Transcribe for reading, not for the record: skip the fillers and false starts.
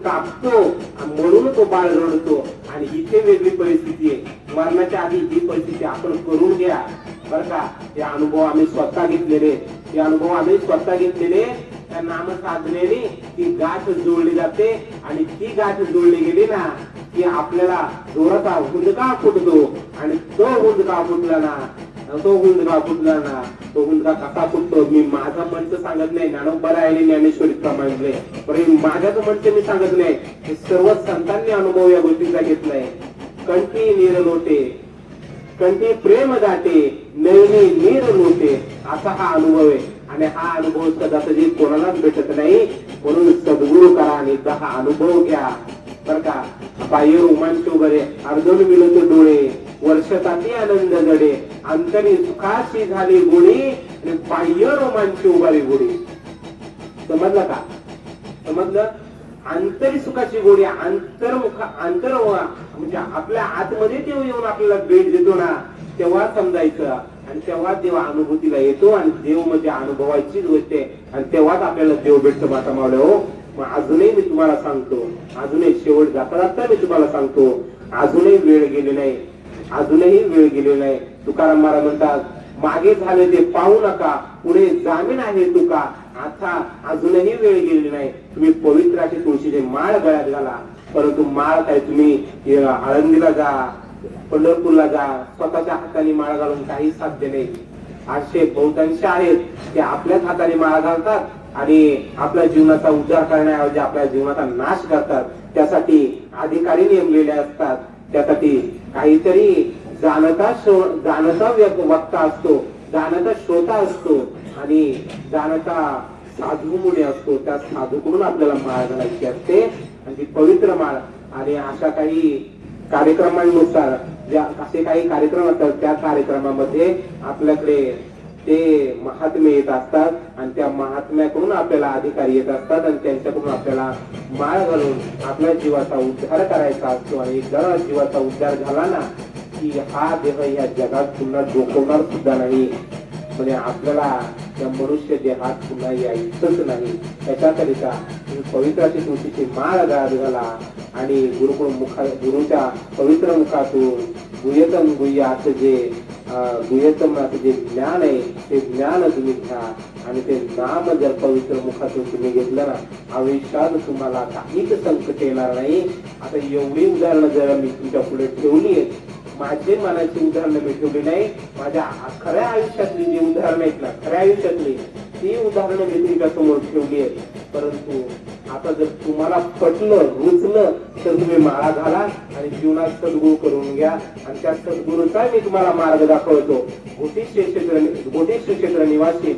कापतो आणि म्हणून तो बाळ रडतो. आणि इथे वेगळी परिस्थिती आहे. मरणाच्या आधी ही परिस्थिती आपण करून घ्या बर का. हे अनुभव आम्ही स्वतः घेतलेले, हे अनुभव आम्ही स्वतः घेतलेले. त्या नामसाधनेने ती गाठ जोडली जाते आणि ती गाठ जोडली गेली ना की आपल्याला जोराचा हुंदका फुटतो. आणि तो हुंदका फुटला ना, तो हुंदका कसा फुटतो मी माझा मंच सांगत नाही. ज्ञानोबा आणि ज्ञानेश्वरी प्रमाणले पण माझ्याच मंच मी सांगत नाही. हे सर्व संतांनी अनुभव या गोष्टीचा घेतलाय. कंठी नीर लोटे, कंठी प्रेम दाटे, नैनी नीर लोटे, असा हा अनुभव आहे. आणि हा अनुभव कदाचित कोणालाच भेटत नाही. म्हणून सद्गुरु करा आणि हा अनुभव घ्या बर का. बाह्य रोमांच वगैरे अर्धन मिळत डोळे, वर्षताती आनंद जडे, अंतरी सुखाची झाली गोडी आणि बाह्य रोमांच उभारी गोडी. समजलं का? समजलं? अंतरी सुखाची गोडी, अंतर म्हणजे आपल्या आतमध्ये तेव्हा येऊन आपल्याला भेट देतो ना तेव्हा समजायचं. आणि तेव्हा देव अनुभूतीला येतो आणि देव म्हणजे अनुभवायचीच गोष्ट आहे. आणि तेव्हाच आपल्याला देव भेटतो. माता मावळे हो, मग अजूनही मी तुम्हाला सांगतो, अजूनही शेवट जाता जाता मी तुम्हाला सांगतो, अजूनही वेळ गेली नाही, अजूनही वेळ गेली नाही. तुकाराम महाराज म्हणतात, मागे झाले ते पाहू नका, पुढे जामीन आहे तुका. आता अजूनही वेळ गेलेली नाही. तुम्ही पवित्र अशी तुळशीचे माळ गळ्यात घाला. परंतु माळ काय तुम्ही आळंदीला जा, पंढरपूरला जा, स्वतःच्या हाताने माळ घालून काही साध्य नाही. असे बहुतांश आहेत ते आपल्याच हाताने माळ घालतात आणि आपल्या जीवनाचा उद्धार करण्याऐवजी आपल्या जीवनाचा नाश करतात. त्यासाठी अधिकारी नेमलेले असतात. त्यासाठी काहीतरी जाणता वक्ता असतो, जाणता श्रोता असतो आणि जाणता साधू मुळे असतो. त्या साधूकडून आपल्याला माळ घालायची असते आणि ती पवित्र माळ. आणि अशा काही कार्यक्रमांनुसार असे काही कार्यक्रम असतात, त्या कार्यक्रमामध्ये आपल्याकडे ते महात्मे येत असतात आणि त्या महात्म्याकडून आपल्याला अधिकारी येत असतात आणि त्यांच्याकडून आपल्याला माळ घालून आपल्या जीवाचा उद्धार करायचा असतो. आणि एकदा जीवाचा उद्धार झाला ना की हा देह या जगात पुन्हा डोकवणार सुद्धा नाही. म्हणजे आपल्याला त्या मनुष्य देहात पुन्हा यायचंच नाही. त्याच्याकरिता पवित्र अशी तुळशीची माळ घाला आणि गुरुच्या पवित्र मुखातून गुह्यतम गुह्याचं जे ज्ञान आहे ते ज्ञान तुम्ही घ्या. आणि ते नाम जर पवित्र मुखातून तुम्ही घेतलं ना, आयुष्यात तुम्हाला काहीच संकट येणार नाही. आता एवढी उदाहरणं जर मी तुमच्या पुढे ठेवली आहेत, माझे मनाची उदाहरणं मी ठेवली नाही, माझ्या खऱ्या आयुष्यातली जी उदाहरणं आहेत ना, खऱ्या आयुष्यातली ती उदाहरणं मी तुमच्या समोर ठेवली आहेत. परंतु आता जर तुम्हाला पटलं, रुचलं तर तुम्ही माळा घाला आणि जीवनात सद्गुरू करून घ्या. आणि त्या सद्गुरूचा मी तुम्हाला मार्ग दाखवतो. घोटी श्री क्षेत्र निवासी